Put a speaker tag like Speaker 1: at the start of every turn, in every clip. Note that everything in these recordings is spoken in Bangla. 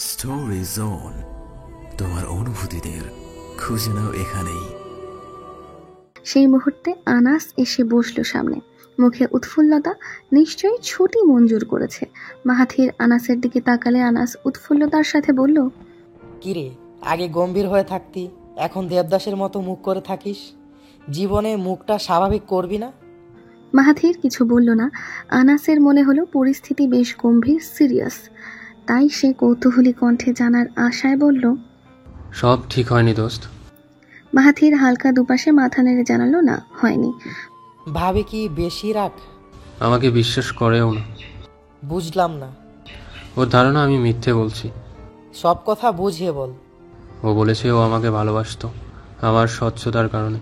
Speaker 1: স্টোরি জোন, তোমার অনুভূতিদের খুঁজে নাও এখানেই।
Speaker 2: সেই মুহূর্তে আনাস এসে বসল সামনে, মুখে উৎফুল্লতা। নিশ্চয়ই ছুটি মঞ্জুর করেছে। মাহাথির আনাসের দিকে তাকালে আনাস উৎফুল্লতার সাথে বলল,
Speaker 3: কিরে, আগে গম্ভীর হয়ে থাকতি, এখন দেবদাসের মতো মুখ করে থাকিস। জীবনে মুখটা স্বাভাবিক করবি না?
Speaker 2: মাহাথির কিছু বলল না। আনাসের মনে হলো পরিস্থিতি বেশ গম্ভীর, সিরিয়াস। তাই সে কৌতূহলী কণ্ঠে জানার আশায় বলল,
Speaker 4: সব ঠিক হয়নি দোস্ত।
Speaker 2: মাহাথির হালকা দুপাশে মাথা নেড়ে জানালো, না হয়নি।
Speaker 3: ভাবে কি বেশি রাখ?
Speaker 4: আমাকে বিশ্বাস করেও না।
Speaker 3: বুঝলাম না।
Speaker 4: ওর ধারণা আমি মিথ্যে বলছি।
Speaker 3: সব কথা বুঝিয়ে বল।
Speaker 4: ও বলেছে ও আমাকে ভালোবাসতো আমার স্বচ্ছতার কারণে।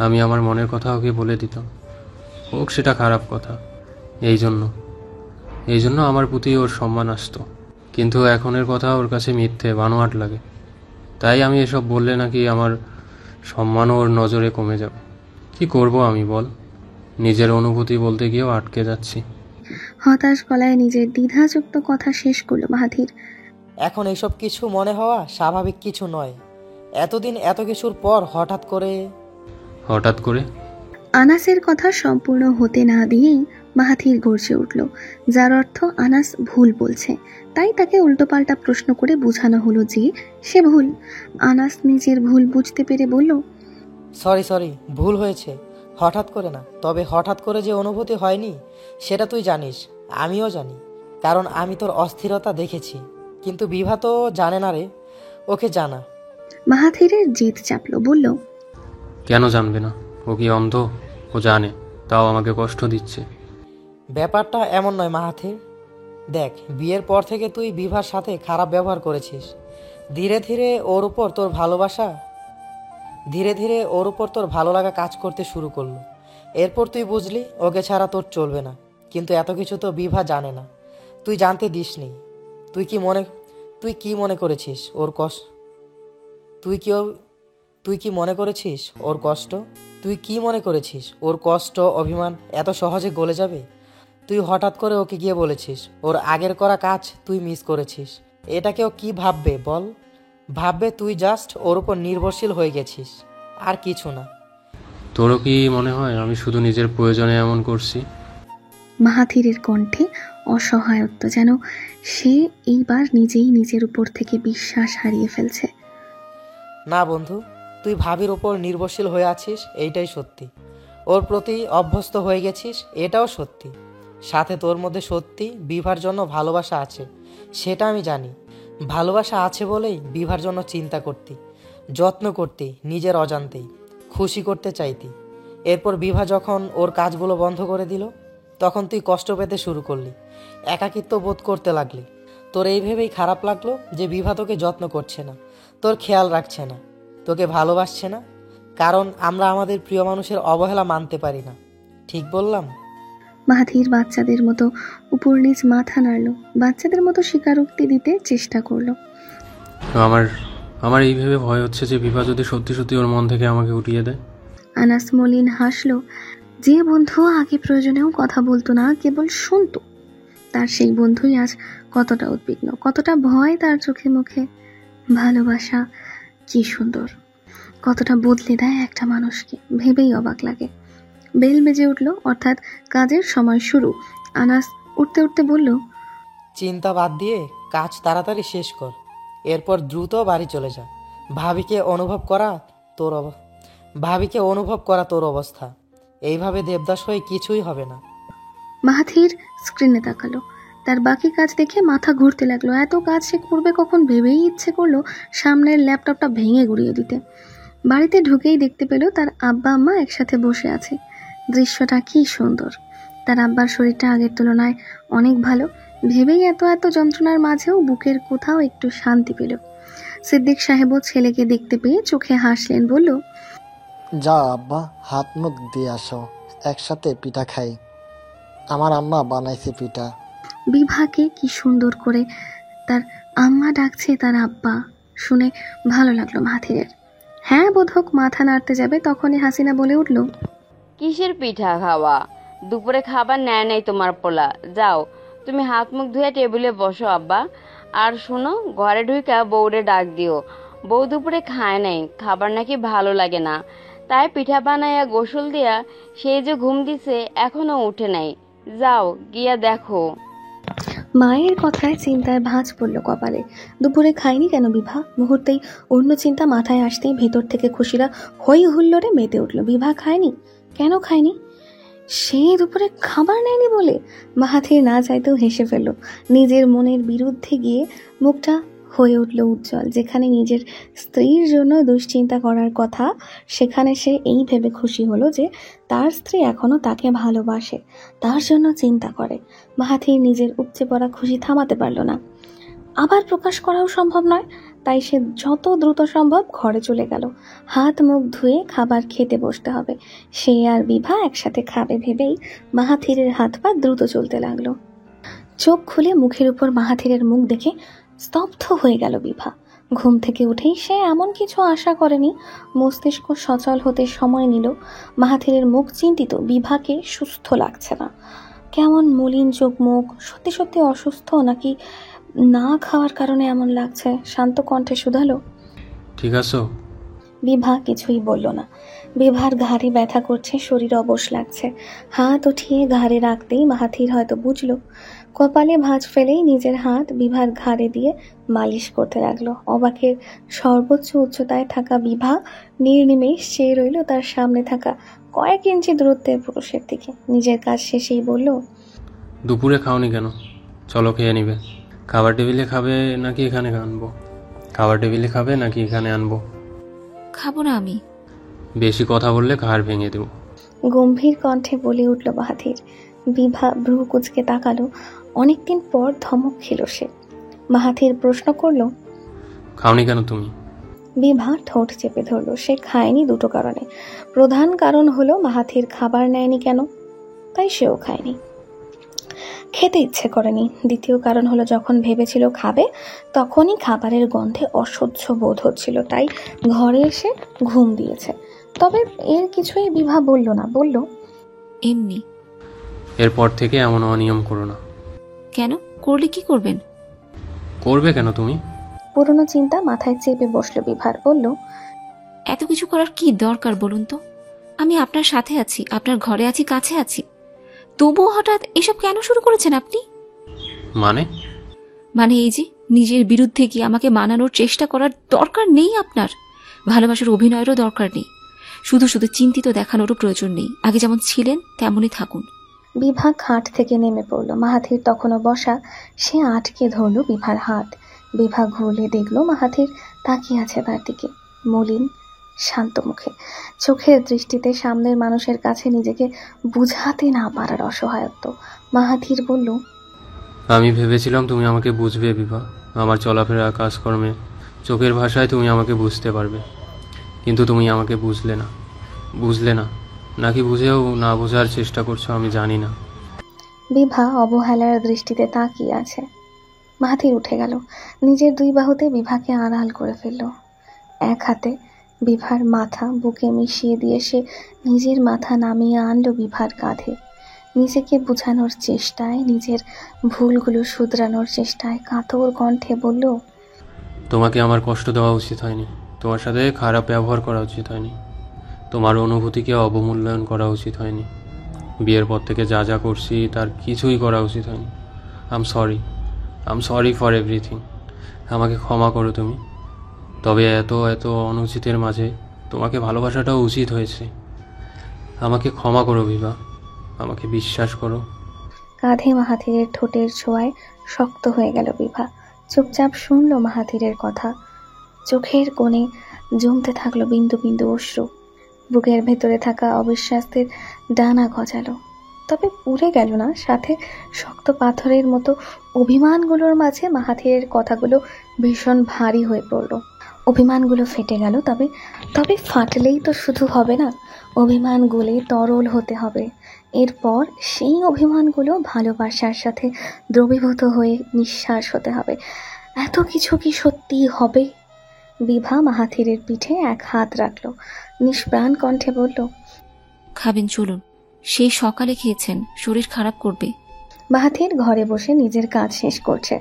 Speaker 4: আমি আমার মনের কথা ওকে বলে দিতাম, হোক সেটা খারাপ কথা। এই জন্য আমার প্রতি ওর সম্মান আসতো। কিন্তু এখনের কথা ওর কাছে মিথ্যে, বানোয়াট লাগে। তাই আমি এসব বললে নাকি আমার সম্মানও ওর নজরে কমে যাবে। কি করব আমি বল? নিজের অনুভূতি বলতে গিয়েও আটকে যাচ্ছি।
Speaker 2: হতাশ গলায় নিজের দ্বিধাযুক্ত কথা শেষ করলো মাহাথির।
Speaker 3: এখন এইসব কিছু মনে হওয়া স্বাভাবিক কিছু নয়। এতদিন এত কিছুর পর হঠাৎ করে
Speaker 2: আনাসের কথা সম্পূর্ণ হতে না দিয়েই মাহাথির গর্জে উঠল, যার অর্থ আনাস ভুল বলছে। তাই তাকে উল্টোপাল্টা প্রশ্ন করে বোঝানো হলো যে সে ভুল। আনাস নিজের ভুল বুঝতে পেরে বলল,
Speaker 3: সরি, ভুল হয়েছে। হঠাৎ করে না, তবে হঠাৎ করে যে অনুভূতি হয়নি সেটা তুই জানিস, আমিও জানি। কারণ আমি তোর অস্থিরতা দেখেছি। কিন্তু বিভা তো জানে না রে, ওকে জানা।
Speaker 2: মাহাথিরের জেদ চাপলো, বলল,
Speaker 4: কেন জানবে না? ও কি অন্ধ? ও জানে, তাও আমাকে কষ্ট দিচ্ছে।
Speaker 3: ব্যাপারটা এমন নয় মাহাথির। দেখ, বিয়ের পর থেকে তুই বিভার সাথে খারাপ ব্যবহার করেছিস। ধীরে ধীরে ওর উপর তোর ভালো লাগা কাজ করতে শুরু করলো। এরপর তুই বুঝলি ওকে ছাড়া তোর চলবে না। কিন্তু এত কিছু তো বিভা জানে না, তুই জানতে দিসনি। তুই কি মনে করেছিস ওর কষ্ট? তুই কি মনে করেছিস ওর কষ্ট, অভিমান এত সহজে গলে যাবে? তুই হঠাৎ করে ওকে গিয়ে বলেছিস ওর আগের করা কাজ তুই মিস করেছিস। এটাকে ও কি ভাববে বল? ভাববে তুই জাস্ট ওর উপর নির্ভরশীল হয়ে গেছিস, আর কিছু না।
Speaker 4: তোরও কি মনে হয় আমি শুধু নিজের প্রয়োজনে এমন করছি?
Speaker 2: মাহাথিরের কণ্ঠে অসহায়ত্ব, যেন সে এইবার নিজেই নিজের উপর থেকে বিশ্বাস হারিয়ে ফেলছে।
Speaker 3: না বন্ধু, তুই ভাবির ওপর নির্ভরশীল হয়ে আছিস, এইটাই সত্যি। ওর প্রতি অভ্যস্ত হয়ে গেছিস, এটাও সত্যি। সাথে তোর মধ্যে সত্যি বিভার জন্য ভালোবাসা আছে, সেটা আমি জানি। ভালোবাসা আছে বলেই বিভার জন্য চিন্তা করতি, যত্ন করতি, নিজের অজান্তেই খুশি করতে চাইতি। এরপর বিভা যখন ওর কাজগুলো বন্ধ করে দিল, তখন তুই কষ্ট পেতে শুরু করলি, একাকিত্ব বোধ করতে লাগলি। তোর এই ভেবেই খারাপ লাগলো যে বিভা তোকে যত্ন করছে না, তোর খেয়াল রাখছে না, তোকে ভালোবাসছে না। কারণ আমরা আমাদের প্রিয় মানুষের অবহেলা মানতে পারি না। ঠিক বললাম?
Speaker 2: মাহাথির বাচ্চাদের মতো উপর নিচ মাথা নাড়ল, বাচ্চাদের মতো স্বীকারোক্তি দিতে চেষ্টা করলো।
Speaker 4: আমার আমার এই ভেবে ভয় হচ্ছে যে বিভা যদি সত্যি সত্যি ওর মন থেকে আমাকে উঠিয়ে দেয়।
Speaker 2: আনাস মলিন হাসলো। যে বন্ধু আগে প্রয়োজনেও কথা বলতো না, কেবল শুনতো, তার সেই বন্ধুই আজ কতটা উদ্বিগ্ন, কতটা ভয় তার চোখে মুখে। ভালোবাসা কি সুন্দর, কতটা বদলে দেয় একটা মানুষকে, ভেবেই অবাক লাগে। বেল বেজে উঠল, অর্থাৎ কাজের সময় শুরু। আনাস উঠতে উঠতে বলল,
Speaker 3: চিন্তা বাদ দিয়ে কাজ তাড়াতাড়ি শেষ কর, এরপর দ্রুত বাড়ি চলে যা। ভাবিকে অনুভব করা তোর অবস্থা। এইভাবে দেবদাস হয়ে কিছুই হবে না।
Speaker 2: মাহাথির স্ক্রিনে তাকালো। তার বাকি কাজ দেখে মাথা ঘুরতে লাগলো। এত কাজ সে করবে কখন, ভেবেই ইচ্ছে করলো সামনের ল্যাপটপটা ভেঙে গুড়িয়ে দিতে। বাড়িতে ঢুকেই দেখতে পেল তার আব্বা আম্মা একসাথে বসে আছে। দৃশ্যটা কি সুন্দর। তার আব্বার শরীরটা আগের তুলনায় অনেক ভালো। ভেবেই এত এত যন্ত্রণার মাঝেও বুকের কোথাও একটু শান্তি পেল। সিদ্দিক সাহেবও ছেলেকে দেখতে পেয়ে চোখে হাসলেন, বলল,
Speaker 5: যা আব্বা, হাত মুখ দিয়ে আসো, একসাথে পিঠা খাই। আমার আম্মা বানাইছে পিঠা।
Speaker 2: বিভাকে কি সুন্দর করে তার আম্মা ডাকছে তার আব্বা, শুনে ভালো লাগলো মাহাথিরের। হ্যাঁ বোধক মাথা নাড়তে যাবে, তখনই হাসিনা বলে উঠল,
Speaker 6: কিসের পিঠা খাওয়া? দুপুরে খাবার নেয় নাই তোমার পোলা। যাও তুমি হাত মুখ ধুয়ে টেবিলে বসো আব্বা, আর শোনো, ঘরে ঢুইকা বউরে ডাক দিও। বউ দুপুরে খায় নাই, খাবার নাকি ভালো লাগে না, তাই পিঠা বানাইয়া গোসল দিয়া সেই যে ঘুম দিছে এখনো উঠে নাই। যাও গিয়া দেখো।
Speaker 2: মায়ের কথায় চিন্তায় ভাঁজ পড়ল কপালে। দুপুরে খায়নি কেন বিভা? মুহূর্তেই অন্য চিন্তা মাথায় আসতেই ভেতর থেকে খুশিরা হই হুল্লোড়ে মেতে উঠল। বিভা খায়নি? কেন খায়নি? সে দুপুরে খাবার নেয়নি বলে? মাহাথির না চাইতেও হেসে ফেলল। নিজের মনের বিরুদ্ধে গিয়ে মুখটা হয়ে উঠল উজ্জ্বল। যেখানে নিজের স্ত্রীর জন্য দুশ্চিন্তা করার কথা, সেখানে সে এই ভেবে খুশি হলো যে তার স্ত্রী এখনো তাকে ভালোবাসে, তার জন্য চিন্তা করে। মাহাথির নিজের উপচে পড়া খুশি থামাতে পারল না। আবার প্রকাশ করাও সম্ভব নয়, তাই সে যত দ্রুত সম্ভব ঘরে চলে গেল। হাত মুখ ধুয়ে খাবার খেতে বসতে হবে। সে আর বিভা একসাথে খাবে ভেবেই মাহাথিরের হাত পা দ্রুত চলতে লাগলো। চোখ খুলে মুখের উপর মাহাথিরের মুখ দেখে স্তব্ধ হয়ে গেল বিভা। ঘুম থেকে উঠেই সে এমন কিছু আশা করেনি। মস্তিষ্ক সচল হতে সময় নিল। মাহাথিরের মুখ চিন্তিত। বিভাকে সুস্থ লাগছে না, কেমন মলিন চোখ মুখ। সত্যি সত্যি অসুস্থ নাকি না খাওয়ার কারণে এমন লাগছে? শান্ত কণ্ঠে শুধালো,
Speaker 4: ঠিক আছো?
Speaker 2: বিভা কিছুই বলল না। বিভার ঘাড়ে ব্যথা করছে, শরীর অবশ লাগছে। হাত উঠিয়ে ঘাড়ে রাখতেই মাহাথির হয়তো বুঝলো। কপালে ভাঁজ ফেলেই নিজের হাত বিভার ঘাড়ে দিয়ে মালিশ করতে লাগলো। অবাকের সর্বোচ্চ উচ্চতায় থাকা বিভা নির্নিমেষ চেয়ে রইল তার সামনে থাকা কয়েক ইঞ্চি দূরত্বের পুরুষের দিকে। নিজের কাজ শেষেই বলল,
Speaker 4: দুপুরে খাওনি কেন? চলো খেয়ে নিবে। খাবার টেবিলে খাবে নাকি এখানে আনবো? খাবার টেবিলে খাবে নাকি এখানে আনবো?
Speaker 7: খাবো না আমি।
Speaker 4: বেশি কথা বললে ঘাড় ভেঙে দেবো।
Speaker 2: গম্ভীর কণ্ঠে বলে উঠল মাহাথির। বিভা ভ্রু কুঁচকে তাকালো। অনেকদিন পর ধমক খেল সে। মাহাথির প্রশ্ন করলো,
Speaker 4: খাওনি কেন তুমি?
Speaker 2: বিভা ঠোঁট চেপে ধরল। সে খায়নি দুটো কারণে। প্রধান কারণ হলো মাহাথির খাবার নেয়নি কেন, তাই সেও খায়নি। খেতে ইচ্ছে করেনি। দ্বিতীয় কারণ হলো যখন ভেবেছিল খাবে তখনই খাবারের গন্ধে অসহ্য বোধ হচ্ছিল, তাই ঘরে এসে ঘুম দিয়েছে। তবে এর কিছুই বিভা বলল না, বলল,
Speaker 7: এমনি।
Speaker 4: এরপর থেকে এমন অনিয়ম করো না।
Speaker 7: কেন? করলে কি করবেন?
Speaker 4: করবে কেন তুমি?
Speaker 2: পুরনো চিন্তা মাথায় চেপে বসলো বিভার। বলল,
Speaker 7: এত কিছু করার কি দরকার বলুন তো? আমি আপনার সাথে আছি, আপনার ঘরে আছি, কাছে আছি, তবুও হঠাৎ এসব কেন শুরু করেছেন আপনি?
Speaker 4: মানে
Speaker 7: এই যে নিজের বিরুদ্ধে কি আমাকে মানানোর চেষ্টা করার দরকার নেই আপনার। ভালোবাসার অভিনয়েরও দরকার নেই। শুধু শুধু চিন্তিত দেখানোরও প্রয়োজন নেই। আগে যেমন ছিলেন তেমনই থাকুন।
Speaker 2: বিভা খাট থেকে নেমে পড়ল। মাহাথির তখনও বসা। সে আটকে ধরল বিভার হাত। বিভা ঘুরলে দেখলো মাহাথির তাকিয়ে আছে তার দিকে, মলিন শান্ত মুখে। চোখের দৃষ্টিতে সামনের মানুষের কাছে নিজেকে বুঝাতে না পারার অসহায়ত্ব। মাহাথির বলল,
Speaker 4: আমি ভেবেছিলাম তুমি আমাকে বুঝবে বিভা। আমার চলাফেরা, কাজকর্মে, চোখের ভাষায় তুমি আমাকে বুঝতে পারবে, কিন্তু তুমি আমাকে বুঝলে না নাকি বুঝেও না বোঝার চেষ্টা করছো আমি জানি না।
Speaker 2: বিভা অবহেলার দৃষ্টিতে তাকিয়ে আছে। মাহাথির উঠে গেল। নিজের দুই বাহুতে বিভাকে আড়াল করে ফেলল। এক হাতে বিভার মাথা বুকে মিশিয়ে দিয়ে সে নিজের মাথা নামিয়ে আনলো বিভার কাঁধে। নিজেকে বোঝানোর চেষ্টায়, নিজের ভুলগুলো শুধরানোর চেষ্টায় কাতর কণ্ঠে বলল,
Speaker 4: তোমাকে আমার কষ্ট দেওয়া উচিত হয়নি, তোমার সাথে খারাপ ব্যবহার করা উচিত হয়নি, তোমার অনুভূতিকে অবমূল্যায়ন করা উচিত হয়নি। বিয়ের পর থেকে যা যা করছি তার কিছুই করা উচিত হয়নি। I am sorry for everything. আমাকে ক্ষমা করো তুমি। তবে এত অনুচিতের মাঝে তোমাকে ভালোবাসাটাও উচিত হয়েছে। আমাকে ক্ষমা করো বিভা, আমাকে বিশ্বাস করো।
Speaker 2: কাঁধে মাহাথিরের ঠোঁটের ছোঁয়ায় শক্ত হয়ে গেল বিভা। চুপচাপ শুনল মাহাথিরের কথা। চোখের কোণে জমতে থাকলো বিন্দু বিন্দু অশ্রু। বুকের ভেতরে থাকা অবিশ্বাসের ডানা গজালো, তবে উড়ে গেল না। সাথে শক্ত পাথরের মতো অভিমানগুলোর মাঝে মাহাথিরের কথাগুলো ভীষণ ভারী হয়ে পড়ল। অভিমানগুলো ফেটে গেল। তবে ফাটলেই তো শুধু হবে না, অভিমান গলে তরল হতে হবে। এরপর সেই অভিমানগুলো ভালোবাসার সাথে দ্রবীভূত হয়ে নিঃশ্বাস হতে হবে। এত কিছু কি সত্যি হবে? বিভা মাহাথিরের পিঠে এক হাত রাখল। নিষ্প্রাণ কণ্ঠে বলল,
Speaker 7: খাবেন চলুন। সেই সকালে খেয়েছেন, শরীর খারাপ করবে।
Speaker 2: মাহাথির ঘরে বসে নিজের কাজ শেষ করছে।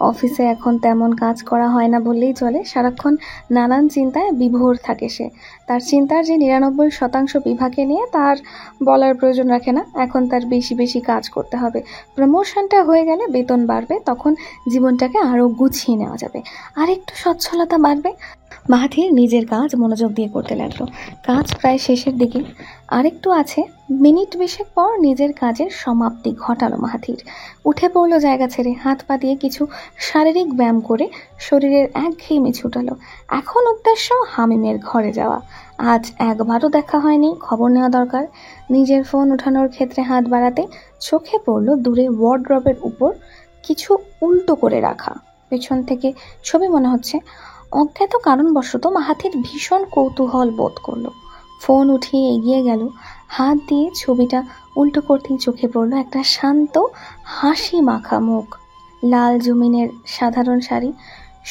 Speaker 2: অফিসে এখন তেমন কাজ করা হয় না বললেই চলে। সারাক্ষণ নানান চিন্তায় বিভোর থাকে সে। তার চিন্তার যে 99% বিভাকে নিয়ে, তার বলার প্রয়োজন রাখে না। এখন তার বেশি বেশি কাজ করতে হবে। প্রমোশনটা হয়ে গেলে বেতন বাড়বে, তখন জীবনটাকে আরও গুছিয়ে নেওয়া যাবে, আর একটু সচ্ছলতা বাড়বে। মাহাথির নিজের কাজ মনোযোগ দিয়ে করতে লাগলো। কাজ প্রায় শেষের দিকে, আরেকটু আছে। মিনিট 20 পর নিজের কাজের সমাপ্তি ঘটালো মাহাথির। উঠে পড়লো জায়গা ছেড়ে, হাত পা দিয়ে কিছু শারীরিক ব্যায়াম করে শরীরের একঘেয়েমি ছুটালো। এখন উদ্দেশ্য হামিমের ঘরে যাওয়া। আজ একবারও দেখা হয়নি, খবর নেওয়া দরকার। নিজের ফোন উঠানোর ক্ষেত্রে হাত বাড়াতে চোখে পড়লো দূরে ওয়ার্ডরোবের উপর কিছু উল্টো করে রাখা। পেছন থেকে ছবি মনে হচ্ছে। অজ্ঞাত কারণবশত মাহাথির ভীষণ কৌতূহল বোধ করলো। ফোন উঠিয়ে এগিয়ে গেল, হাত দিয়ে ছবিটা উল্টো করতেই চোখে পড়লো একটা শান্ত হাসি মাখা মুখ। লাল জমিনের সাধারণ শাড়ি,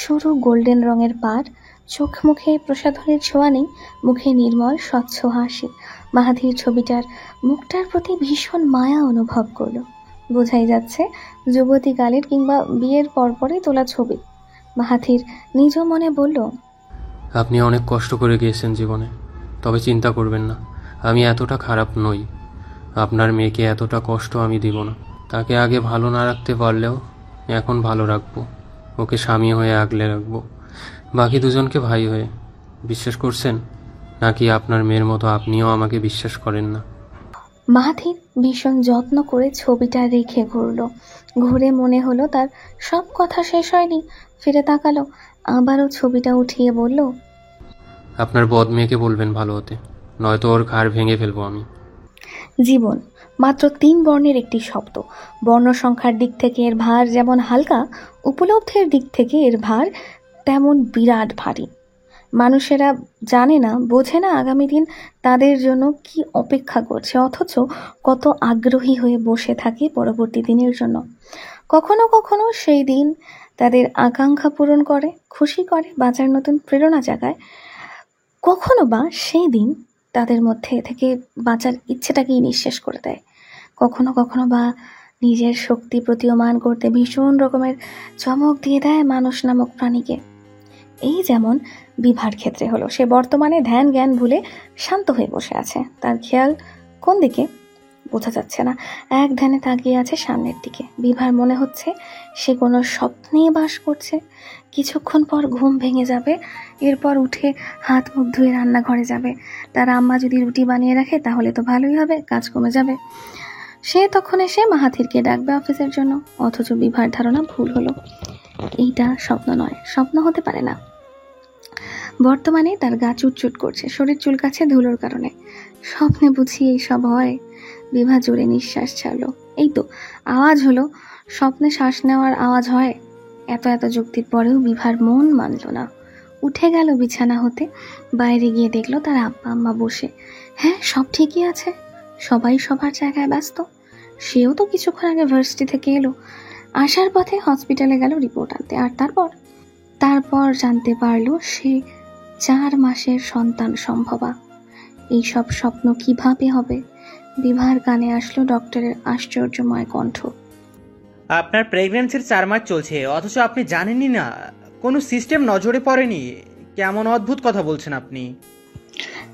Speaker 2: সরু গোল্ডেন রঙের পাড়, চোখ মুখে প্রসাধনের ছোঁয়া নেই, মুখে নির্মল স্বচ্ছ হাসি। মাহাথির ছবিটার মুখটার প্রতি ভীষণ মায়া অনুভব করলো। বোঝাই যাচ্ছে যুবতীকালের কিংবা বিয়ের পরপরই তোলা ছবি। মাহাথির নিজ মনে বলল,
Speaker 4: আপনি অনেক কষ্ট করে গিয়েছেন জীবনে, তবে চিন্তা করবেন না, আমি এতটা খারাপ নই। আপনার মেয়েকে এতটা কষ্ট আমি দিব না। তাকে আগে ভালো না রাখতে পারলেও এখন ভালো রাখবো। ওকে স্বামী হয়ে আগলে রাখবো, বাকি দুজনকে ভাই হয়ে। বিশ্বাস করছেন? নাকি আপনার মেয়ের মতো আপনিও আমাকে বিশ্বাস করেন না?
Speaker 2: মাহাথির ভীষণ যত্ন করে ছবিটা রেখে ঘুরে মনে হলো তার সব কথা শেষ হয়নি। ফিরে তাকালো, আবারও ছবিটা উঠিয়ে বলল,
Speaker 4: আপনার বদ মেয়েকে বলবেন ভালো হতে, নয়তো ওর ঘাড় ভেঙে ফেলবো আমি।
Speaker 2: জীবন মাত্র 3 বর্ণের একটি শব্দ। বর্ণ সংখ্যার দিক থেকে এর ভার যেমন হালকা, উপলব্ধির দিক থেকে এর ভার তেমন বিরাট ভারী। মানুষেরা জানে না, বোঝে না আগামী দিন তাদের জন্য কি অপেক্ষা করছে, অথচ কত আগ্রহী হয়ে বসে থাকে পরবর্তী দিনের জন্য। কখনো কখনো সেই দিন তাদের আকাঙ্ক্ষা পূরণ করে, খুশি করে, বাঁচার নতুন প্রেরণা জাগায়। কখনো বা সেই দিন তাদের মধ্যে থেকে বাঁচার ইচ্ছেটাকেই নিঃশেষ করে দেয়। কখনো কখনো বা নিজের শক্তি প্রতীয়মান করতে ভীষণ রকমের চমক দিয়ে দেয় মানুষ নামক প্রাণীকে। এই যেমন বিভার ক্ষেত্রে হলো। সে বর্তমানে ধ্যান জ্ঞান ভুলে শান্ত হয়ে বসে আছে। তার খেয়াল কোন দিকে বোঝা যাচ্ছে না, এক ধ্যানে তাকিয়ে আছে সামনের দিকে। বিভার মনে হচ্ছে সে কোনো স্বপ্নে বাস করছে। কিছুক্ষণ পর ঘুম ভেঙে যাবে, এরপর উঠে হাত মুখ ধুয়ে রান্নাঘরে যাবে। তার আম্মা যদি রুটি বানিয়ে রাখে তাহলে তো ভালোই হবে, কাজ কমে যাবে। সে তখন এসে মাহাথিরকে ডাকবে অফিসের জন্য। অথচ বিভার ধারণা ভুল হলো। এইটা স্বপ্ন নয়, স্বপ্ন হতে পারে না। বর্তমানে তার গা চুটচুট করছে, শরীর চুলকাচ্ছে ধুলোর কারণে। স্বপ্নে বুঝি এইসব হয়? বিভা জোরে নিঃশ্বাস ছাড়লো। এই তো আওয়াজ হলো। স্বপ্নে শ্বাস নেওয়ার আওয়াজ হয়? এত এত যুক্তির পরেও বিভার মন মানল না। উঠে গেল বিছানা হতে, বাইরে গিয়ে দেখলো তার আব্বা আম্মা বসে। হ্যাঁ, সব ঠিকই আছে, সবাই সবার জায়গায় ব্যস্ত। সেও তো কিছুক্ষণ আগে ভার্সিটি থেকে এলো। আসার পথে হসপিটালে গেল রিপোর্ট আনতে। আর তারপর জানতে পারলো সে 4 মাসের সন্তান সম্ভবা। এইসব স্বপ্ন কিভাবে হবে? বিভার কানে আসলো ডক্টরের আশ্চর্যময় কণ্ঠ।
Speaker 8: আপনার প্রেগন্যান্সির 4 মাস চলছে, অথচ আপনি জানেনই না, কোনো সিস্টেম নজরে পড়েনি। কেমন অদ্ভুত কথা বলছেন আপনি।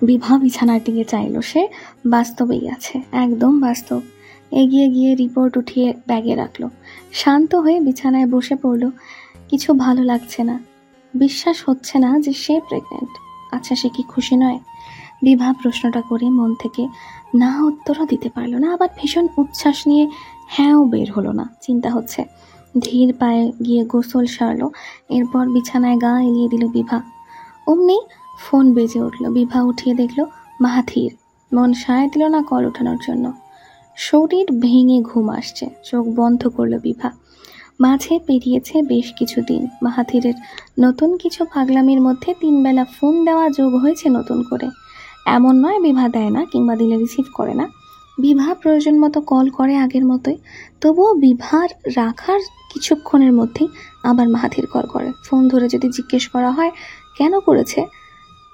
Speaker 2: বিভা বিছানার দিকে চাইল। সে বাস্তবেই আছে, একদম বাস্তব। এগিয়ে গিয়ে রিপোর্ট উঠিয়ে ব্যাগে রাখলো। শান্ত হয়ে বিছানায় বসে পড়ল। কিছু ভালো লাগছে না, বিশ্বাস হচ্ছে না যে সে প্রেগনেন্ট। আচ্ছা, সে কি খুশি নয়? বিভা প্রশ্নটা করে মন থেকে না উত্তরও দিতে পারলো না, আবার ভীষণ উচ্ছ্বাস নিয়ে হ্যাঁও বের হলো না। চিন্তা হচ্ছে। ধীর পায়ে গিয়ে গোসল সারলো, এরপর বিছানায় গা এলিয়ে দিল বিভা। অমনি ফোন বেজে উঠল। বিভা উঠিয়ে দেখলো মাহাথির। মন সায় দিল না কল ওঠানোর জন্য। শরীর ভেঙে ঘুম আসছে। চোখ বন্ধ করলো বিভা। মাঝে পেরিয়েছে বেশ কিছুদিন। মাহাথিরের নতুন কিছু পাগলামির মধ্যে 3 বেলা ফোন দেওয়া যোগ হয়েছে নতুন করে। এমন নয় বিভা দেয় না কিংবা দিলে রিসিভ করে না। বিভা প্রয়োজন মতো কল করে আগের মতোই। তবুও বিভার রাখার কিছুক্ষণের মধ্যেই আবার মাহাথির কল করে। ফোন ধরে যদি জিজ্ঞেস করা হয় কেন করেছে,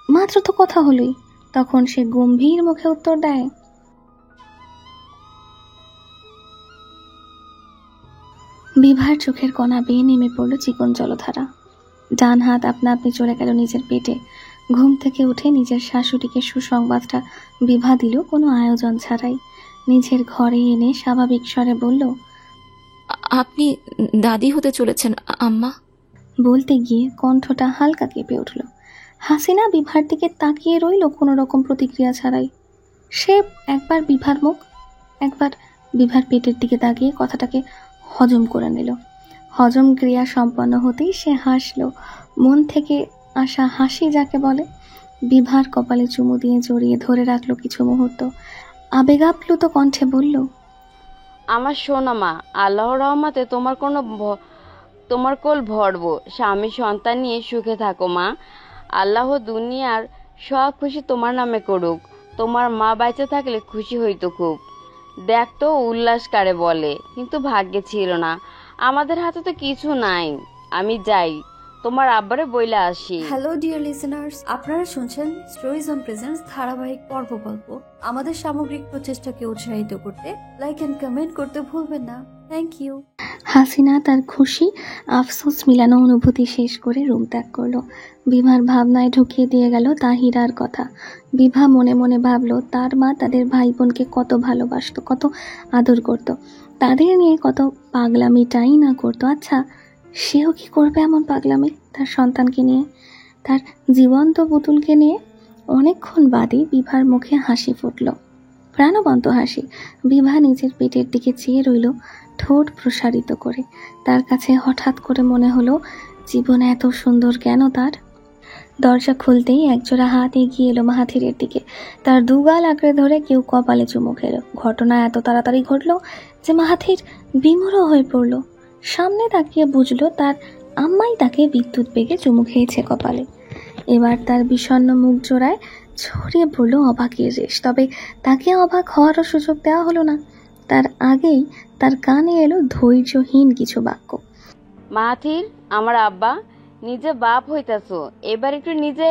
Speaker 2: মাত্র তো কথা হলোই, তখন সে গম্ভীর মুখে উত্তর দেয়, বিভার চোখের কণা বেয়ে নেমে পড়ল চিকন জলধারা। ডান হাত আপনা আপনি চলে গেল নিজের পেটে। ঘুম থেকে উঠে নিজের শাশুড়িকে সুসংবাদটা বিভা দিল কোনো আয়োজন ছাড়াই। নিজের ঘরে এনে স্বাভাবিক স্বরে বলল,
Speaker 7: আপনি দাদি হতে চলেছেন আম্মা।
Speaker 2: বলতে গিয়ে কণ্ঠটা হালকা কেঁপে উঠল। হাসিনা বিভার দিকে তাকিয়ে রইল কোনো রকম প্রতিক্রিয়া ছাড়াই। সে একবার বিভার মুখ, একবার বিভার পেটের দিকে তাকিয়ে কথাটাকে হজম করে নিল। হজম ক্রিয়া সম্পন্ন হতেই সে হাসল, মন থেকে আসা হাসি যাকে বলে। বিভার কপালে চুমু দিয়ে জড়িয়ে ধরে রাখলো কিছু মুহূর্ত। আবেগাপ্লুত কণ্ঠে বলল,
Speaker 6: আমার সোনা মা, আল্লাহর রহমতে তোমার কোল ভরব। স্বামী সন্তান নিয়ে সুখে থাকো মা। আল্লাহ দুনিয়ার সব খুশি তোমার নামে করুক। তোমার মা বেঁচে থাকলে খুশি হইতো খুব। দেখ তো উল্লাস কারে বলে, কিন্তু ভাগ্যে ছিল না। আমাদের হাতে তো কিছু নাই। আমি যাই, তোমার আব্বারে বইলা আসি।
Speaker 9: হ্যালো ডিয়ার লিসেনার্স, আপনারা শুনছেন স্টোরিজ অন প্রেজেন্স ধারাবাহিক পর্ব গল্প। আমাদের সামগ্রিক প্রচেষ্টাকে উৎসাহিত করতে লাইক এন্ড কমেন্ট করতে ভুলবেন না। Thank you.
Speaker 2: হাসিনা তার খুশি আফসোস মিলানো অনুভূতি শেষ করে রুম ত্যাগ করলো। বিভার ভাবনায় ঢুকিয়ে দিয়ে গেল তাহিরার কথা। বিভা মনে মনে ভাবলো তার মা তাদের ভাই বোনকে কত ভালোবাসতো, কত আদর করত, তাদের নিয়ে কত পাগলামিটাই না করতো। আচ্ছা, সেও কি করবে এমন পাগলামি তার সন্তানকে নিয়ে, তার জীবন্ত পুতুলকে নিয়ে? অনেকক্ষণ বাদে বিভার মুখে হাসি ফুটল, প্রাণবন্ত হাসি। বিভা নিজের পেটের দিকে চেয়ে রইল, ঠোঁট প্রসারিত করে। তার কাছে হঠাৎ করে মনে হলো জীবন এত সুন্দর কেন তার। দরজা খুলতেই একজোড়া হাত এগিয়ে এলো মাহাথিরের দিকে। তার দুগাল আঁকড়ে ধরে কেউ কপালে চুমু খেলো। ঘটনা এত তাড়াতাড়ি ঘটলো যে মাহাথির বিমূঢ় হয়ে পড়ল। সামনে তাকিয়ে বুঝলো তার আম্মাই তাকে বিদ্যুৎ বেগে চুমু খেয়েছে কপালে। এবার তার বিষণ্ণ মুখ জোড়ায় ছড়িয়ে পড়ল অবাকের রেশ। তবে তাকে অবাক হওয়ারও সুযোগ দেওয়া হলো না। তার আগেই তার কানে এলো ধৈর্যহীন কিছু বাক্য।
Speaker 6: মাহাথির, আমার আব্বা, নিজে বাপ হইতাছ, এবার একটু নিজে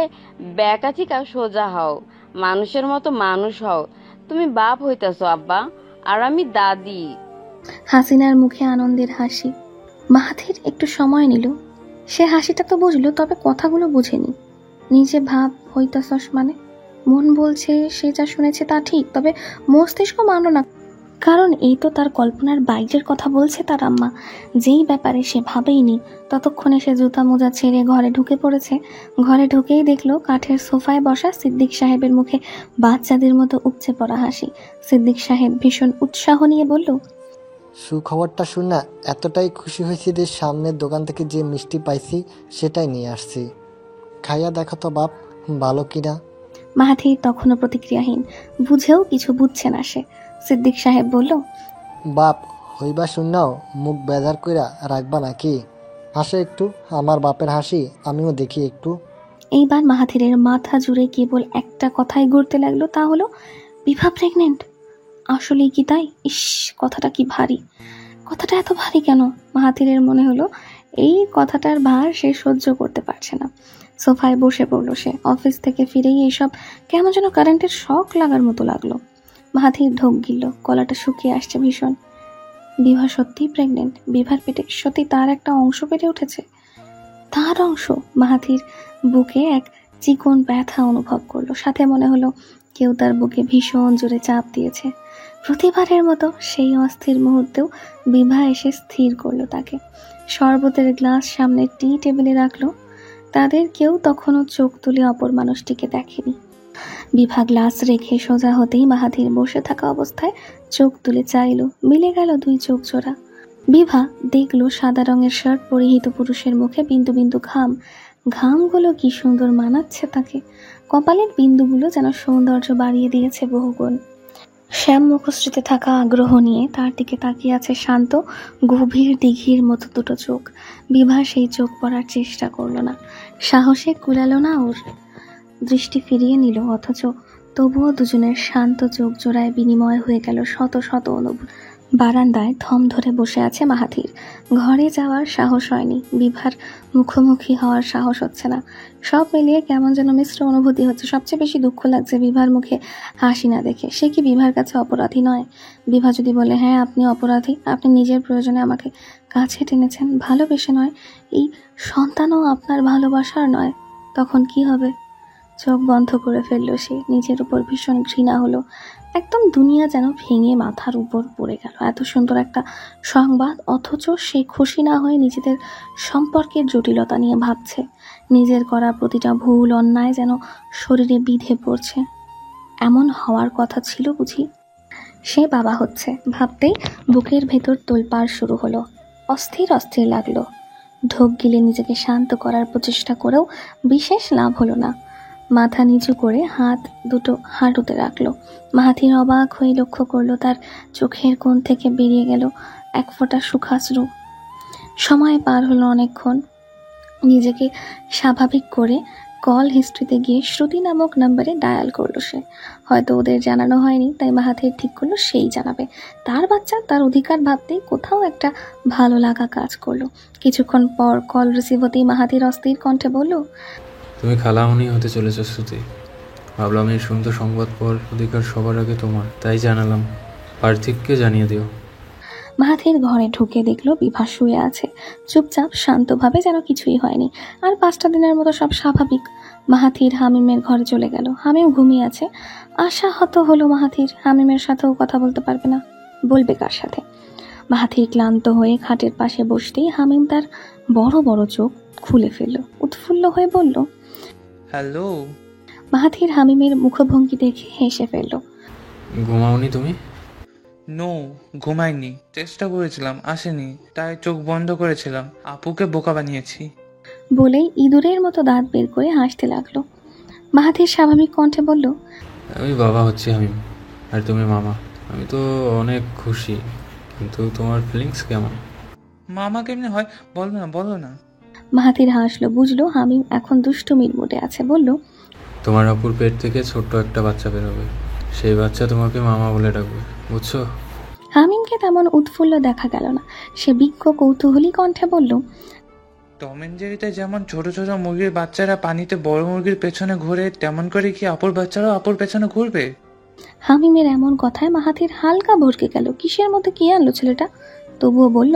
Speaker 6: ব্যাকা থিকা সোজা হও, মানুষের মতো মানুষ হও। তুমি বাপ হইতাছ আব্বা, আর আমি দাদি।
Speaker 2: হাসিনার মুখে আনন্দের হাসি। মাহাথির একটু সময় নিল। সে হাসিটা তো বুঝলো, তবে কথাগুলো বুঝেনি। নিজে ভাব হইতাছস মানে? মন বলছে সে যা শুনেছে তা ঠিক, তবে মস্তিষ্ক মানল না, কারণ এই তো তার কল্পনার বাইরের কথা বলছে তার আম্মা, যেই ব্যাপারে সে ভাবেইনি। ততক্ষণে সে জুতা মোজা ছেড়ে ঘরে ঢুকে পড়েছে। ঘরে ঢুকেই দেখলো কাঠের সোফায় বসা সিদ্দিক সাহেবের মুখে বাচ্চাদের মতো উপচে পড়া হাসি। সিদ্দিক সাহেব ভীষণ উৎসাহ নিয়ে বলল,
Speaker 5: সুখবরটা শুনে এতটাই খুশি হয়েছি যে সামনের দোকান থেকে যে মিষ্টি পাইছি সেটাই নিয়ে আসছি। খাইয়া দেখো তো বাপ, ভালো কিনা।
Speaker 2: মাহাথির তখনও প্রতিক্রিয়াহীন, বুঝেও কিছু বুঝছে না সে। সিদ্দিক সাহেব বলল,
Speaker 5: বাপ হইবা শুননাও মুখ বেজার কইরা রাখবা নাকি? হাসে একটু, আমার বাপের হাসি আমিও দেখি একটু।
Speaker 2: এইবার মাহাথিরের মাথা জুড়ে কেবল একটা কথাই ঘুরতে লাগলো, তা হলো বিভা প্রেগনেন্ট। আসলেই কি তাই? ইস, কথাটা কি ভারী। কথাটা এত ভারী কেন? মাহাথিরের মনে হলো এই কথাটার ভার সে সহ্য করতে পারছে না। সোফায় বসে পড়লো সে। অফিস থেকে ফিরেই এইসব কেমন যেন কারেন্টের শক লাগার মতো লাগলো। মাহাথির ঢোক গিলল, গলাটা শুকিয়ে আসছে ভীষণ। বিভা সত্যিই প্রেগনেন্ট। বিভার পেটে সত্যি তার একটা অংশ বেড়ে উঠেছে। তার অংশ। মাহাথির বুকে এক চিকন ব্যথা অনুভব করলো, সাথে মনে হলো কেউ তার বুকে ভীষণ জোরে চাপ দিয়েছে। প্রতিবারের মতো সেই অস্থির মুহূর্তেও বিভা এসে স্থির করলো তাকে। শরবতের গ্লাস সামনে টি টেবিলে রাখলো। তাদের কেউ তখনও চোখ তুলে অপর মানুষটিকে দেখেনি। বিভা গ্লাস রেখে সোজা হতেই মাহাথির বসে থাকা অবস্থায় চোখ তুলে চাইল। মিলে গেল দুই চোখ জোড়া। বিভা দেখল সাদা রঙের শার্ট পরিহিত পুরুষের মুখে বিন্দু বিন্দু ঘাম। ঘামগুলো কি সুন্দর মানাচ্ছে তাকে। কপালের বিন্দুগুলো যেন সৌন্দর্য বাড়িয়ে দিয়েছে বহুগুণ। শ্যাম মুখশ্রীতে থাকা আগ্রহ নিয়ে তার দিকে তাকিয়ে আছে শান্ত গভীর দিঘির মতো দুটো চোখ। বিভা সেই চোখ পড়ার চেষ্টা করলো না, সাহসে কুলালো না ওর। দৃষ্টি ফিরিয়ে নিল, অথচ তবুও দুজনের শান্ত চোখ জোড়ায় বিনিময় হয়ে গেল শত শত বারান্দায় থম ধরে বসে আছে মাহাথির। ঘরে যাওয়ার সাহস হয়নি, বিভার মুখোমুখি হওয়ার সাহস হচ্ছে না। সব মিলিয়ে কেমন যেন মিশ্র অনুভূতি হচ্ছে। সবচেয়ে বেশি দুঃখ লাগছে বিভার মুখে হাসি না দেখে। সে কি বিভার কাছে অপরাধী নয়? বিভা যদি বলে হ্যাঁ আপনি অপরাধী, আপনি নিজের প্রয়োজনে আমাকে কাছে টেনেছেন, ভালোবেসে নয়, এই সন্তানও আপনার ভালোবাসার নয়, তখন কি হবে? চোখ বন্ধ করে ফেললো সে। নিজের উপর ভীষণ ঘৃণা হলো। একদম দুনিয়া যেন ভেঙে মাথার উপর পড়ে গেল। এত সুন্দর একটা সংবাদ, অথচ সে খুশি না হয়ে নিজেদের সম্পর্কের জটিলতা নিয়ে ভাবছে। নিজের করা প্রতিটা ভুল অন্যায় যেন শরীরে বিঁধে পড়ছে। এমন হওয়ার কথা ছিল বুঝি? সে বাবা হচ্ছে ভাবতেই বুকের ভেতর তোলপাড় শুরু হলো। অস্থির অস্থির লাগলো। ঢোক গিলে নিজেকে শান্ত করার প্রচেষ্টা করেও বিশেষ লাভ হলো না। মাথা নিচু করে হাত দুটো হাঁটুতে রাখলো। মাহাথির অবাক হয়ে লক্ষ্য করলো তার চোখের কোণ থেকে বেরিয়ে গেল এক ফোঁটা সুখাশ্রু। সময় পার হলো অনেকক্ষণ। নিজেকে স্বাভাবিক করে কল হিস্ট্রিতে গিয়ে শ্রুতি নামক নাম্বারে ডায়াল করলো সে। হয়তো ওদের জানানো হয়নি, তাই মাহাথির ঠিক করলো সেই জানাবে। তার বাচ্চা, তার অধিকার ভাবতেই কোথাও একটা ভালো লাগা কাজ করলো। কিছুক্ষণ পর কল রিসিভ হতেই মাহাথির অস্থির কণ্ঠে বলল,
Speaker 4: তুমি খালামণি হতে চলেছ শ্রুতি। ভাবলাম এই সুন্দর সংবাদ পর অধিকার সবার আগে তোমার, তাই জানালাম। পার্থিবকে জানিয়ে দিও।
Speaker 2: মাহাথির ঘরে ঢুকে দেখলো বিভা শুয়ে আছে, চুপচাপ শান্তভাবে, যেন কিছুই হয়নি। আর 5টা দিনের মতো সব স্বাভাবিক। মাহাথির হামিমের ঘরে চলে গেল। হামিম ঘুমিয়ে আছে। আশাহত হলো মাহাথির। হামিমের সাথেও কথা বলতে পারবে না, বলবে কার সাথে? মাহাথির ক্লান্ত হয়ে খাটের পাশে বসতেই হামিম তার বড় বড় চোখ খুলে ফেলল। উৎফুল্ল হয়ে বলল,
Speaker 8: হ্যালো।
Speaker 2: মাহাথির হামিমের মুখভঙ্গি দেখে হেসে ফেলল।
Speaker 4: ঘুমাওনি তুমি?
Speaker 10: নো, ঘুমাইনি। চেষ্টা করেছিলাম, আসেনি, তাই চোখ বন্ধ করেছিলাম। আপুকে বোকা বানিয়েছি।
Speaker 2: বলেই ইঁদুরের মতো দাঁত বের করে হাসতে লাগলো। মাহাথির স্বাভাবিক কণ্ঠে বলল,
Speaker 4: আমি বাবা হচ্ছি হামিম, আর তুমি মামা। আমি তো অনেক খুশি, কিন্তু তোমার ফিলিংস কেমন?
Speaker 10: মামা কেমনে হয়? বলো না, বলো না।
Speaker 2: মাহাথির হাসলো। বুঝলো হামিম এখন দুষ্টুমির মুডে আছে। বলল,
Speaker 4: তোমার আপুর পেট থেকে ছোট্ট একটা বাচ্চা বেরোবে, সেই বাচ্চা তোমাকে মামা বলে ডাকবে, বুঝছো?
Speaker 2: হামিমকে তেমন উৎফুল্ল দেখা গেল না। সে বিজ্ঞ কৌতূহলী কণ্ঠে বলল,
Speaker 10: টম এন্ড জেরিতে যেমন ছোট ছোট মুরগির বাচ্চারা পানিতে বড় মুরগির পেছনে ঘুরে, তেমন করে কি আপুর বাচ্চারাও আপুর পেছনে ঘুরবে?
Speaker 2: হামিমের এমন কথায় মাহাথির হালকা ভড়কে গেল। কিসের মধ্যে কি আনলো ছেলেটা? তবুও বলল,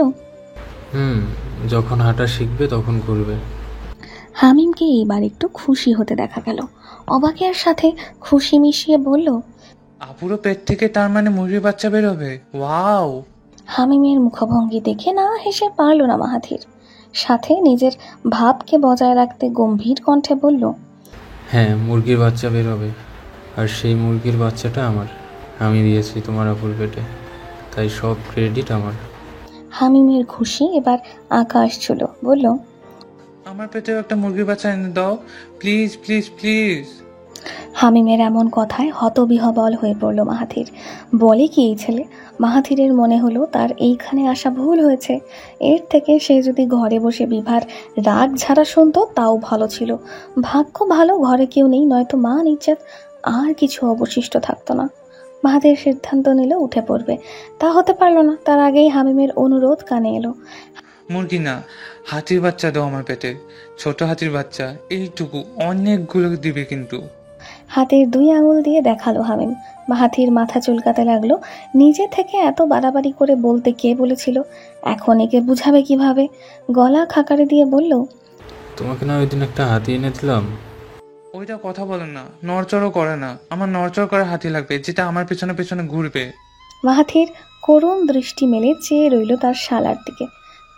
Speaker 4: যখন হাঁটা শিখবে তখন ঘুরবে।
Speaker 2: হামিমকে এইবার একটু খুশি হতে দেখা গেল। অবাকের সাথে খুশি মিশিয়ে বলল,
Speaker 10: আপুরও পেট থেকে তার মানে মুরগির বাচ্চা বেরোবে? ওয়াও!
Speaker 2: হামিমের মুখভঙ্গি দেখে না হেসে পারল না মাহাথির। সাথে নিজের ভাবকে বজায় রাখতে গম্ভীর কণ্ঠে বলল,
Speaker 4: হ্যাঁ, মুরগির বাচ্চা বেরোবে, আর সেই মুরগির বাচ্চাটা আমার। আমি দিয়েছি তোমার আপুর পেটে, তাই সব ক্রেডিট আমার।
Speaker 2: হামিমের খুশি এবার আকাশ ছিল। বলল,
Speaker 10: আমার পেটেও একটা মুরগির বাচ্চা এনে দাও, প্লিজ প্লিজ প্লিজ।
Speaker 2: হামিমের এমন কথায় হতবিহবল হয়ে পড়ল মাহাথির। বলে কি এই ছেলে? মাহাথিরের মনে হলো তার এইখানে আসা ভুল হয়েছে। এর থেকে সে যদি ঘরে বসে বিভার রাগ ঝাড়া শুনতো তাও ভালো ছিল। ভাগ্য ভালো ঘরে কেউ নেই, নয়তো মান ইজ্জত আর কিছু অবশিষ্ট থাকতো না। মাহাথির সিদ্ধান্ত নিল উঠে পড়বে। তা হতে পারল না। তার আগেই হামিমের অনুরোধ কানে এলো।
Speaker 10: মুরগি না, হাতির বাচ্চা দাও আমার পেটে। ছোট হাতির বাচ্চা, এইটুকু, অনেকগুলো দিবে কিন্তু।
Speaker 2: হাতের 2 আঙুল দিয়ে দেখালো হামিম। মাহাথির মাথা চুলকাতে লাগলো। নিজে থেকে এত বাড়াবাড়ি করে বলতে কে বলেছিল? এখন একে বুঝাবে কিভাবে? গলা খাকারে দিয়ে বলল,
Speaker 4: তোমাকে না ওই দিন একটা হাতি এনে দিলাম?
Speaker 10: ওইটা কথা বলে না, নড়চড়ও করে না। আমার নড়চড় করা হাতি লাগবে, যেটা আমার পেছনে পেছনে ঘুরবে।
Speaker 2: মাহাথির করুণ দৃষ্টি মেলে চেয়ে রইল তার শালার দিকে।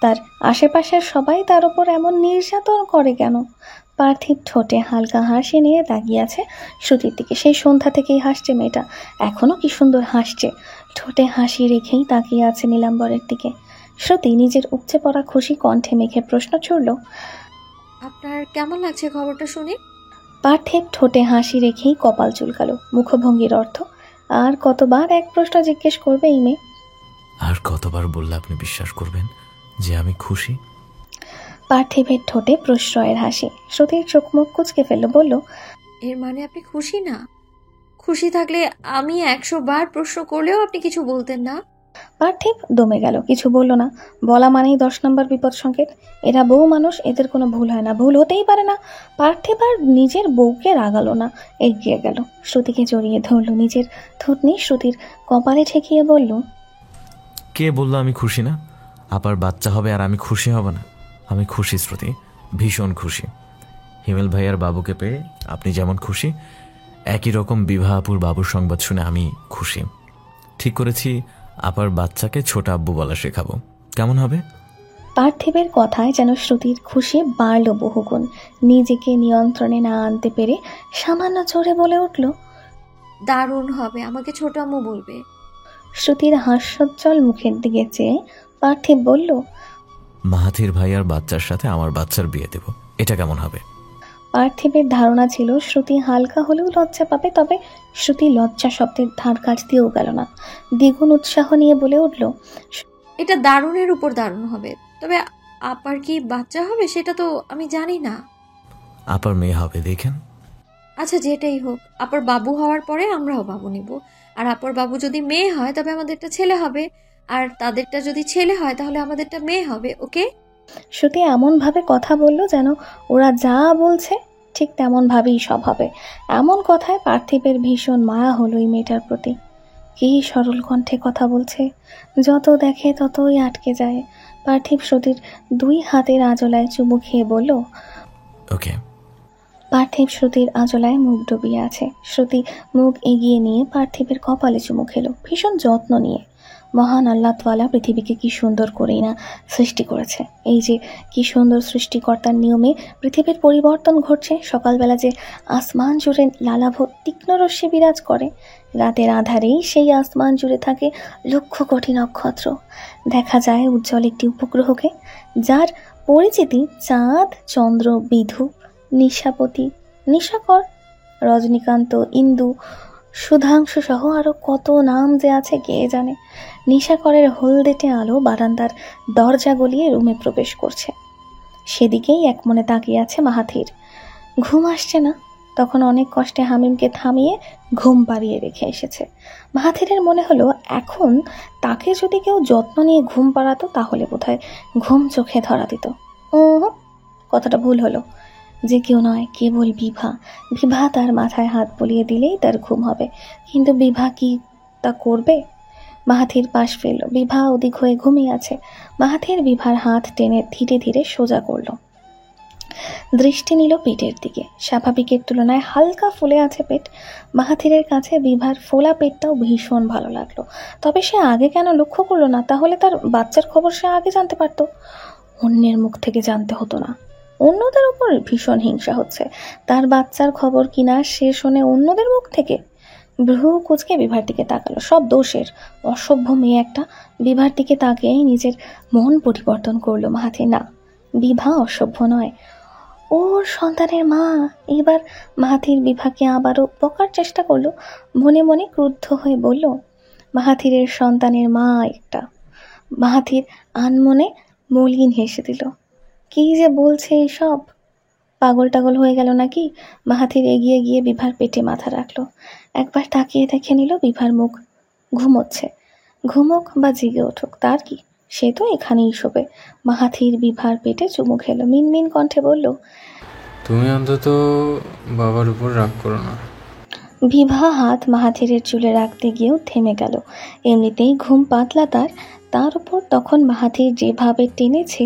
Speaker 2: তার আশেপাশের সবাই তার ওপর এমন নির্যাতন করে কেন? পার্থিব ঠোঁটে হালকা হাসি নিয়ে তাকিয়ে আছে শ্রুতির দিকে। সেই সন্ধ্যা থেকেই হাসছে মেয়েটা, এখনো কি সুন্দর হাসছে। ঠোঁটে হাসি রেখেই তাকিয়ে আছে নীলাম্বরের দিকে। শ্রুতি নিজের উপচে পড়া খুশি কণ্ঠে মেখে প্রশ্ন ছুড়ল,
Speaker 9: আপনার কেমন লাগছে খবরটা শুনে?
Speaker 2: পার্থিব ঠোঁটে হাসি রেখেই কপাল চুলকালো। মুখভঙ্গির অর্থ আর কতবার এক প্রশ্ন জিজ্ঞেস করবে এই মেয়ে?
Speaker 1: আর কতবার বললে আপনি বিশ্বাস করবেন যে আমি খুশি?
Speaker 2: পার্থিবের ঠোঁটে প্রশ্রয়ের হাসি। শ্রুতির চোখ মুখ কুচকে ফেলল। বলল,
Speaker 9: এর মানে আপনি খুশি না? খুশি থাকলে আমি 100 বার প্রশ্ন করলেও আপনি কিছু বলতেন না।
Speaker 2: পার্থিব দমে গেল, কিছু বলল না। বলা মানেই 10 নম্বর বিপদ সংকেত। এরা বউ মানুষ, এদের কোনো ভুল হয় না, ভুল হতেই পারে না। পার্থিব আর নিজের বউকে রাগালো না, এগিয়ে গেল, শ্রুতিকে জড়িয়ে ধরল, নিজের থুতনি শ্রুতির কপালে ঠেকিয়ে বলল,
Speaker 1: কে বললো আমি খুশি না? আপার বাচ্চা হবে আর আমি খুশি হব না? আমি খুশি শ্রুতি, ভীষণ খুশি। হিমেল ভাইয়ার বাবুকে পেয়ে আপনি যেমন খুশি, একই রকম বিভা আপুর বাবুর সংবাদ শুনে আমি খুশি। ঠিক করেছি আপার বাচ্চাকে ছোট আব্বু বলা শেখাবো। কেমন হবে?
Speaker 2: পার্থিবের কথায় যেন শ্রুতির খুশি বাড়ল বহুগুণ। নিজেকে নিয়ন্ত্রণে না আনতে পেরে সামান্য জোরে বলে উঠল,
Speaker 9: দারুণ হবে, আমাকে ছোট আম্মু বলবে।
Speaker 2: শ্রুতির হাস্যোজ্জ্বল মুখের দিকে চেয়ে পার্থিব বলল,
Speaker 1: মাহাথির ভাইয়ার বাচ্চার সাথে আমার বাচ্চার বিয়ে দেব, এটা কেমন হবে?
Speaker 2: পার্থিবের ধারণা ছিল শ্রুতি হালকা হলেও লজ্জা পাবে, তবে শ্রুতি লজ্জা শব্দের ধার কাছ দিয়েও গেল না। দ্বিগুণ উৎসাহ নিয়ে বলে উঠল,
Speaker 9: এটা দারুণের উপর দারুণ হবে, তবে আপার কি বাচ্চা হবে সেটা তো আমি জানি না।
Speaker 1: আপার মেয়ে হবে, দেখেন।
Speaker 9: আচ্ছা যেটাই হোক, আপার বাবু হওয়ার পরে আমরাও বাবু নিব। আর আপার বাবু যদি মেয়ে হয় তবে আমাদেরটা ছেলে হবে, আর তাদেরটা যদি ছেলে হয় তাহলে আমাদেরটা মেয়ে হবে। ওকে?
Speaker 2: শ্রুতি এমনভাবে কথা বলল যেন ওরা যা বলছে ঠিক তেমনভাবেই সব হবে। এমন কথায় পার্থিবের ভীষণ মায়া হলো এই মেয়েটার প্রতি। কি সরল কণ্ঠে কথা বলছে, যত দেখে ততই আটকে যায়। পার্থিব শ্রুতির 2 হাতের আঁচলায় চুমু খেয়ে বলল,
Speaker 1: ওকে।
Speaker 2: পার্থিব শ্রুতির আঁচলায় মুখ ডুবিয়ে আছে। শ্রুতি মুখ এগিয়ে নিয়ে পার্থিবের কপালে চুমু খেলো, ভীষণ যত্ন নিয়ে। মহান আল্লাহ তাআলা পৃথিবীকে কি সুন্দর করেই না সৃষ্টি করেছে। এই যে কি সুন্দর সৃষ্টিকর্তার নিয়মে পৃথিবীর পরিবর্তন ঘটছে। সকালবেলা যে আসমান জুড়ে লালাভ তীক্ষ্ণ রশ্মি বিরাজ করে, রাতের আধারেই সেই আসমান জুড়ে থাকে লক্ষ কোটি নক্ষত্র। দেখা যায় উজ্জ্বল একটি উপগ্রহকে, যার পরিচিতি চাঁদ, চন্দ্র, বিধু, নিশাপতি, নিশাকর, রজনীকান্ত, ইন্দু, সুধাংশু সহ আরো কত নাম যে আছে কে জানে। নিশাকরের হলদেটে আলো বারান্দার দরজা গলিয়ে রুমে প্রবেশ করছে। সেদিকেই এক মনে তাকিয়ে আছে মাহাথির। ঘুম আসছে না, তখন অনেক কষ্টে হামিমকে থামিয়ে ঘুম পাড়িয়ে রেখে এসেছে। মাহাথিরের মনে হলো এখন তাকে যদি কেউ যত্ন নিয়ে ঘুম পাড়াতো তাহলে বোধহয় ঘুম চোখে ধরা দিত। ও, কথাটা ভুল হলো। যে কেউ নয়, কেবল বিভা। বিভা তার মাথায় হাত বুলিয়ে দিলেই তার ঘুম হবে। কিন্তু বিভা কি তা করবে? মাহাথির পাশ ফেলল। বিভা ওদিক হয়ে ঘুমিয়ে আছে। মাহাথির বিভার হাত টেনে ধীরে ধীরে সোজা করল। দৃষ্টি নিল পেটের দিকে। স্বাভাবিকের তুলনায় হালকা ফুলে আছে পেট। মাহাথিরের কাছে বিভার ফোলা পেটটাও ভীষণ ভালো লাগলো। তবে সে আগে কেন লক্ষ্য করলো না? তাহলে তার বাচ্চার খবর সে আগে জানতে পারত। অন্যের মুখ থেকে জানতে হতো না। অন্যদের উপর ভীষণ হিংসা হচ্ছে। তার বাচ্চার খবর কিনা সে শোনে অন্যদের মুখ থেকে। ভ্রু কুচকে বিভার দিকে তাকালো। সব দোষের, অসভ্য মেয়ে একটা। বিভার দিকে তাকিয়েই নিজের মন পরিবর্তন করলো মাহাথির। না, বিভা অসভ্য নয়, ওর সন্তানের মা। এবার মাহাথির বিভাকে আবারও বকার চেষ্টা করলো। মনে মনে ক্রুদ্ধ হয়ে বলল, মাহাথিরের সন্তানের মা একটা। মাহাথির আনমনে মলিন হেসে দিল। কি যে বলছে এসব, পাগল টাগল হয়ে গেল নাকি? মাহাথির এগিয়ে গিয়ে বিভার পেটে মাথা রাখলো। একবার তাকিয়ে দেখে নিল বিভার মুখ। ঘুমোচ্ছে। ঘুমোক বা জেগে উঠুক তার কি, সে তো এখানেই শোবে। মাহাথির বিভার পেটে চুমু খেলো, মিনমিন কণ্ঠে বলল,
Speaker 4: তুমি অন্তত বাবার উপর রাগ করো না।
Speaker 2: বিভা হাত মাহাথিরের চুলে রাখতে গিয়েও থেমে গেল। এমনিতেই ঘুম পাতলা তার উপর তখন মাহাথির যেভাবে টেনেছে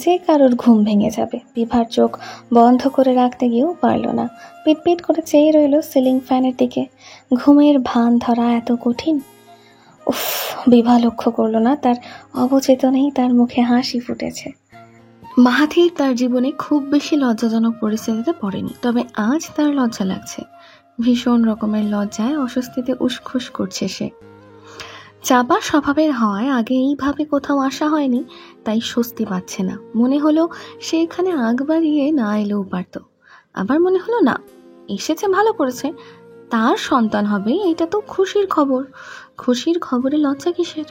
Speaker 2: যে কারোর ঘুম ভেঙে যাবে। বিভার চোখ বন্ধ করে রাখতে গিয়েও পারল না। পিটপিট করে চেয়ে রইল সিলিং ফ্যানের দিকে। ঘুমের ভান ধরা এত কঠিন। উফ, বিভা লক্ষ্য করলো না তার অবচেতনেই তার মুখে হাসি ফুটেছে। মাহাথির তার জীবনে খুব বেশি লজ্জাজনক পরিস্থিতিতে পড়েনি, তবে আজ তার লজ্জা লাগছে। ভীষণ রকমের লজ্জায় অস্বস্তিতে উসখুস করছে সে। চাপা স্বভাবের হওয়ায় আগে এইভাবে কোথাও আসা হয়নি, তাই স্বস্তি পাচ্ছে না। মনে হলো সে এখানে আগ বাড়িয়ে না এলেও পারত। আবার মনে হলো না, এসেছে ভালো করেছে, তার সন্তান হবে, এটা তো খুশির খবর। খুশির খবরে লজ্জা কিসের?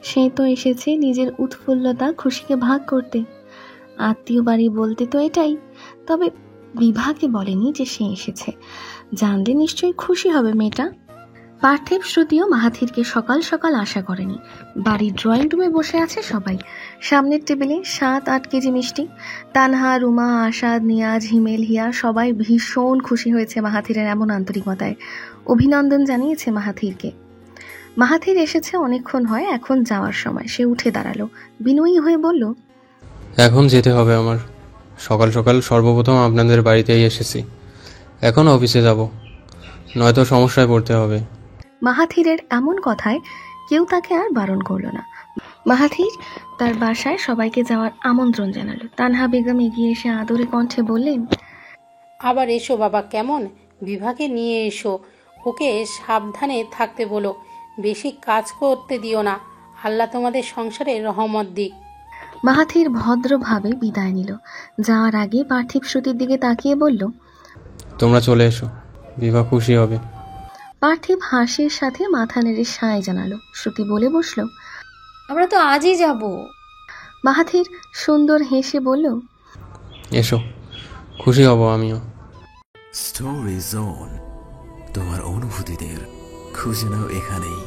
Speaker 2: সে তো এসেছে নিজের উৎফুল্লতা খুশিকে ভাগ করতে। আত্মীয় বাড়ি বলতে তো এটাই। তবে বিভাকে বলেনি যে সে এসেছে, জানলে নিশ্চয়ই খুশি হবে মেয়েটা। পার্থিব শ্রুতিও মাহাথিরকে সকাল সকাল আশা করেনি। বাড়ির ড্রয়িং রুমে বসে আছে সবাই। সামনের টেবিলে 7-8 কেজি মিষ্টি। তানহা, রুমা, আশাদ, নিয়াজ, হিমেল, হিয়া সবাই ভীষণ খুশি হয়েছে মাহাথিরের এমন আন্তরিকতায়। অভিনন্দন জানিয়েছে মাহাথিরকে। মাহাথির এসেছে অনেকক্ষণ হয়, এখন যাওয়ার সময়। সে উঠে দাঁড়ালো, বিনয়ী হয়ে বলল,
Speaker 4: এখন যেতে হবে আমার। সকাল সকাল সর্বপ্রথম আপনাদের বাড়িতেই এসেছি, এখন অফিসে যাব, নয়তো সমস্যায় পড়তে হবে।
Speaker 2: মাহাথিরের এমন কথায় কেউ তাকে আর বারণ করলো না। মাহাথির তার বাসায় সবাইকে যাওয়ার আমন্ত্রণ জানালো। তানহা বেগম এগিয়ে এসে আদরে কণ্ঠে বললেন,
Speaker 11: আবার এসো বাবা, কেমন? বিভাকে নিয়ে এসো, ওকে সাবধানে থাকতে বলো, বেশি কাজ করতে দিও না। আল্লাহ তোমাদের সংসারে রহমত দিক।
Speaker 2: মাহাথির ভদ্রভাবে বিদায় নিল। যাওয়ার আগে পার্থিব শ্রুতির দিকে তাকিয়ে বলল,
Speaker 4: তোমরা চলে এসো, বিভা খুশি হবে।
Speaker 2: পার্থিব হাসির সাথে মাথা নেড়ে সায় জানালো। শ্রুতি বলে বসলো,
Speaker 9: আমরা তো আজই যাব।
Speaker 2: মাহাথির সুন্দর হেসে বলল,
Speaker 4: এসো, খুশি হব আমিও।
Speaker 12: স্টোরি জোন, তোমার অনুভূতিদের খুঁজে নাও এখানেই।